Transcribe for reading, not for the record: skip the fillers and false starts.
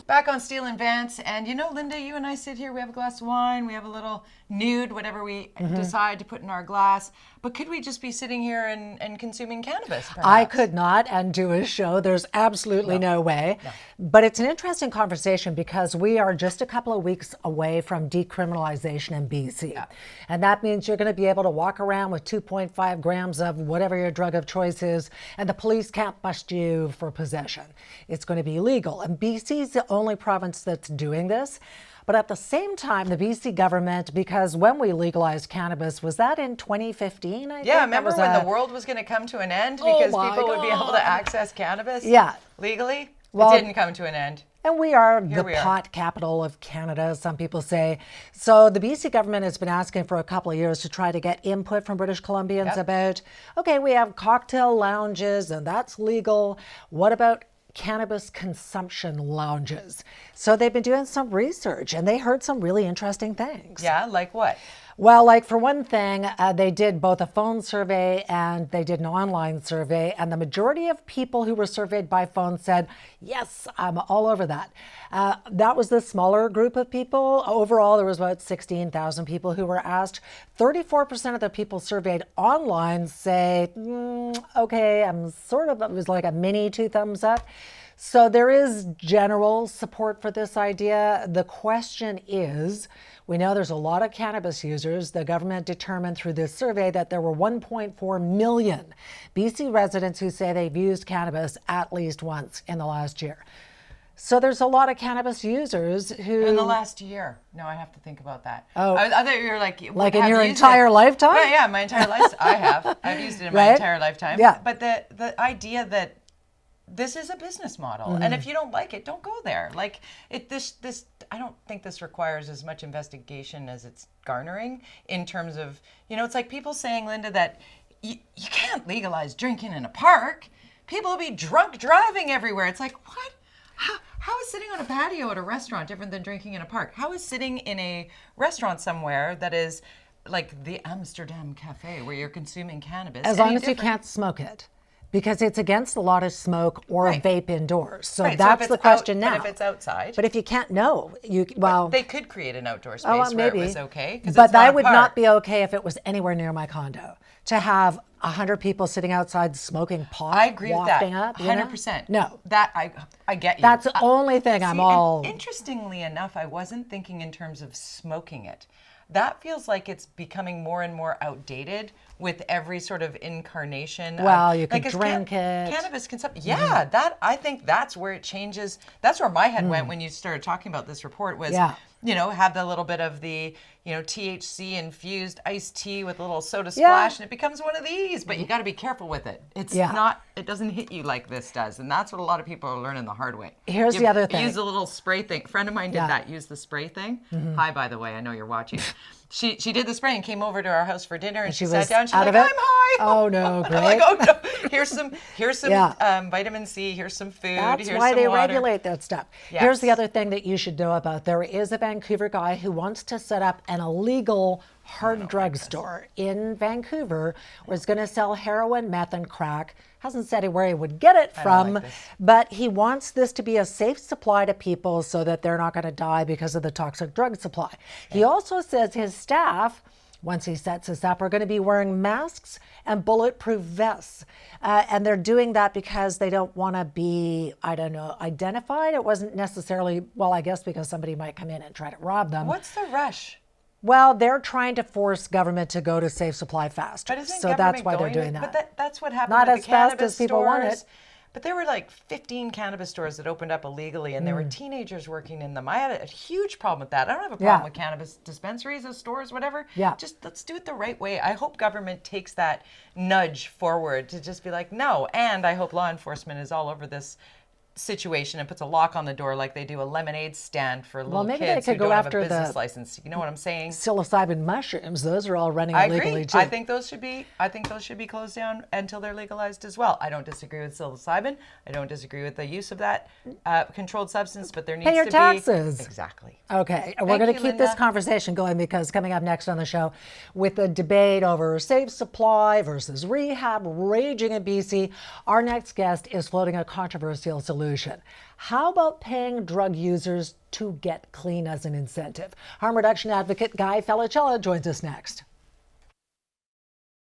Back on Steele and Vance, and you know, Lynda, you and I sit here, we have a glass of wine, we have a little nude, whatever we decide to put in our glass, but could we just be sitting here and consuming cannabis, perhaps? I could not and do a show. There's absolutely no way. No. But it's an interesting conversation because we are just a couple of weeks away from decriminalization in BC. Yeah. And that means you're going to be able to walk around with 2.5 grams of whatever your drug of choice is, and the police can't bust you for possession. It's going to be legal. And BC is the only province that's doing this. But at the same time, the BC government, because when we legalized cannabis, was that in 2015, I think? Yeah, remember when the world was going to come to an end because people would be able to access cannabis legally? Well, it didn't come to an end. And we are the pot capital of Canada, some people say. So the BC government has been asking for a couple of years to try to get input from British Columbians about, okay, we have cocktail lounges and that's legal. What about cannabis consumption lounges? So they've been doing some research and they heard some really interesting things. Yeah, like what? Well, like for one thing, they did both a phone survey and they did an online survey, and the majority of people who were surveyed by phone said, yes, I'm all over that. That was the smaller group of people. Overall, there was about 16,000 people who were asked. 34% of the people surveyed online say, okay, I'm sort of, it was like a mini 2 thumbs up. So there is general support for this idea. The question is, we know there's a lot of cannabis users. The government determined through this survey that there were 1.4 million BC residents who say they've used cannabis at least once in the last year. So there's a lot of cannabis users who... In the last year. No, I have to think about that. Oh. I thought you were like in your entire lifetime? Yeah, my entire life. I have. I've used it in my entire lifetime. Yeah. But the idea that this is a business model, and if you don't like it, don't go there. Like this, I don't think this requires as much investigation as it's garnering in terms of, you know, it's like people saying, Lynda, that you can't legalize drinking in a park. People will be drunk driving everywhere. It's like, what? How is sitting on a patio at a restaurant different than drinking in a park? How is sitting in a restaurant somewhere that is like the Amsterdam Cafe where you're consuming cannabis? As long as you can't smoke it. Because it's against the law to smoke or vape indoors. So that's the question now. But if it's outside. But if you can't know, but they could create an outdoor space where it was okay. But that would not be okay if it was anywhere near my condo. To have 100 people sitting outside smoking pot, I agree with that. Up, 100%. No. That I get you. That's the only thing I'm all... Interestingly enough, I wasn't thinking in terms of smoking it. That feels like it's becoming more and more outdated with every sort of incarnation. Well, you could drink it. Cannabis consumption. Yeah, that I think that's where it changes. That's where my head went when you started talking about this report was, you know, have the little bit of the, you know, THC infused iced tea with a little soda splash and it becomes one of these, but you got to be careful with it. It's not, it doesn't hit you like this does. And that's what a lot of people are learning the hard way. Here's the other thing. Use a little spray thing. A friend of mine did that. Use the spray thing. Hi, by the way, I know you're watching. She did the spray and came over to our house for dinner and she sat down. She's like, I'm high. Oh no, great. I'm like, oh no. Here's some vitamin C. Here's some food. That's here's why some they water. Regulate that stuff. Yes. Here's the other thing that you should know about. There is a Vancouver guy who wants to set up an illegal hard drug store in Vancouver where he's going to sell heroin, meth, and crack. Hasn't said where he would get it from, but he wants this to be a safe supply to people so that they're not going to die because of the toxic drug supply. He also says his staff, once he sets this up, are going to be wearing masks and bulletproof vests. And they're doing that because they don't want to be, I don't know, identified. It wasn't necessarily, well, I guess because somebody might come in and try to rob them. What's the rush? Well, they're trying to force government to go to safe supply fast. So that's why they're doing that. But that's what happened Not with as the fast cannabis as people want it. stores. But there were like 15 cannabis stores that opened up illegally and there were teenagers working in them. I had a huge problem with that. I don't have a problem with cannabis dispensaries or stores, whatever. Just let's do it the right way. I hope government takes that nudge forward to just be like, no. And I hope law enforcement is all over this situation and puts a lock on the door like they do a lemonade stand for little kids who don't have a business license. You know what I'm saying? Psilocybin mushrooms, those are all running I illegally agree. too. I think those should be closed down until they're legalized as well. I don't disagree with psilocybin. I don't disagree with the use of that controlled substance, but there needs Pay your to taxes. be exactly. Okay, we're going to keep this conversation going because coming up next on the show with the debate over safe supply versus rehab raging in BC, our next guest is floating a controversial solution solution. How about paying drug users to get clean as an incentive? Harm reduction advocate Guy Felicella joins us next.